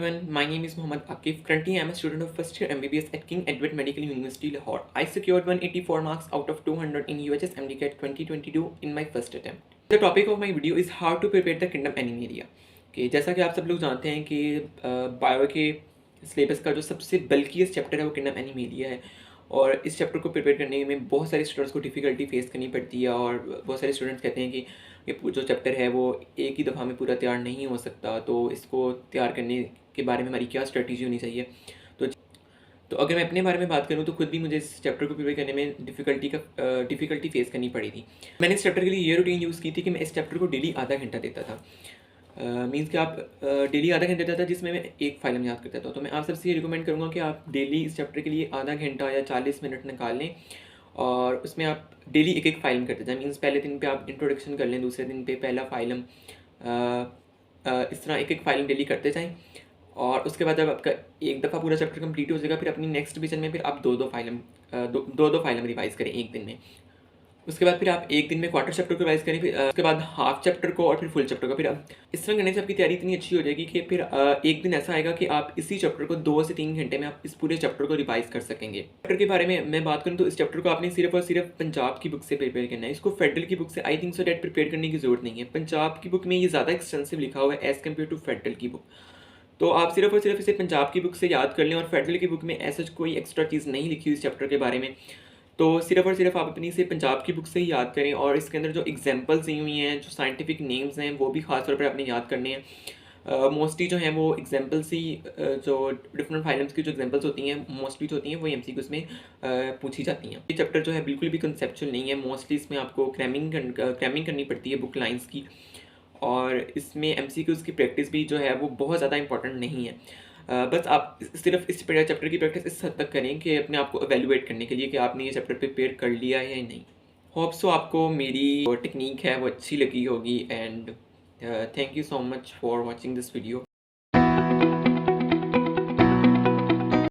everyone, my name is Mohammad Akif. Currently, I am a student of first year MBBS at King Edward Medical University, Lahore. I secured 184 marks out of 200 in UHS MDCAT 2022 in my first attempt. The topic of my video is how to prepare the Kingdom Animalia. कि जैसा कि आप सब लोग जानते हैं कि bio के सिलेबस का जो सबसे बल्किएस्ट चैप्टर है वो किंगडम एनिमेलिया है और इस चैप्टर को प्रिपेयर करने में बहुत सारे स्टूडेंट्स को डिफ़िकल्टी फेस करनी पड़ती है और बहुत सारे स्टूडेंट्स कहते हैं कि ये जो चैप्टर है वो एक ही दफ़ा में पूरा तैयार नहीं हो सकता, तो इसको तैयार करने के बारे में हमारी क्या स्ट्रेटजी होनी चाहिए। तो तो अगर मैं अपने बारे में बात करूँ तो खुद भी मुझे इस चैप्टर को प्रिपेयर करने में डिफ़िकल्टी फेस करनी पड़ी थी। मैंने इस चैप्टर के लिए ये रूटीन यूज़ की थी कि मैं इस चैप्टर को डेली आधा घंटा देता था। मीन्स कि आप डेली आधा घंटा देता था जिसमें मैं एक फाइलम याद करता था। तो मैं आप सबसे ये रिकमेंड करूँगा कि आप डेली इस चैप्टर के लिए आधा घंटा या 40 मिनट निकाल लें और उसमें आप डेली एक एक फाइलम करते जाएं। मीन्स पहले दिन पे आप इंट्रोडक्शन कर लें, दूसरे दिन पे पहला फाइलम, इस तरह एक एक फाइलम डेली करते जाएं और उसके बाद जब आपका एक दफ़ा पूरा चैप्टर कंप्लीट हो जाएगा फिर अपनी नेक्स्ट रिवीजन में फिर आप दो फाइलम रिवाइज़ करें एक दिन में। उसके बाद फिर आप एक दिन में क्वार्टर चैप्टर को रिवाइज करें, फिर उसके बाद हाफ चैप्टर को और फिर फुल चैप्टर को। फिर अब इस तरह करने से आपकी तैयारी इतनी अच्छी हो जाएगी कि फिर एक दिन ऐसा आएगा कि आप इसी चैप्टर को 2 से 3 घंटे में आप इस पूरे चैप्टर को रिवाइज कर सकेंगे। चैप्टर के बारे में मैं बात करूँ तो इस चैप्टर को आपने सिर्फ और सिर्फ पंजाब की बुक से प्रिपेयर करना है। इसको फेडरल की बुक से I think so date prepare करने की जरूरत नहीं है। पंजाब की बुक में ये ज़्यादा एक्सटेंसिव लिखा हुआ है एज़ कम्पेयर टू फेडरल की बुक। तो आप सिर्फ और सिर्फ इसे पंजाब की बुक से याद कर लें और फेडरल की बुक में ऐसा कोई एक्स्ट्रा चीज़ नहीं लिखी हुई इस चैप्टर के बारे में। तो सिर्फ और सिर्फ आप अपनी से पंजाब की बुक से ही याद करें और इसके अंदर जो एग्जांपल्स दी हुई हैं, जो साइंटिफिक नेम्स हैं, वो भी ख़ास तौर पर आपने याद करने हैं। मोस्टली जो हैं वो एग्जांपल्स ही जो डिफरेंट फाइलम्स की जो एग्जांपल्स होती हैं मोस्टली जो होती हैं वो एमसीक्यूज़ में पूछी जाती हैं। ये चैप्टर जो है बिल्कुल भी कंसेप्चुअल नहीं है। मोस्टली इसमें आपको क्रैमिंग करनी पड़ती है बुक लाइन्स की और इसमें एमसीक्यूज़ की प्रैक्टिस भी जो है वो बहुत ज़्यादा इंपॉर्टेंट नहीं है। बस आप सिर्फ इस चैप्टर की प्रैक्टिस इस हद तक करें कि अपने आप को एवेलुएट करने के लिए कि आपने ये चैप्टर प्रिपेयर कर लिया है या नहीं। होप सो आपको मेरी टेक्निक है वो अच्छी लगी होगी and thank you so much for watching this video.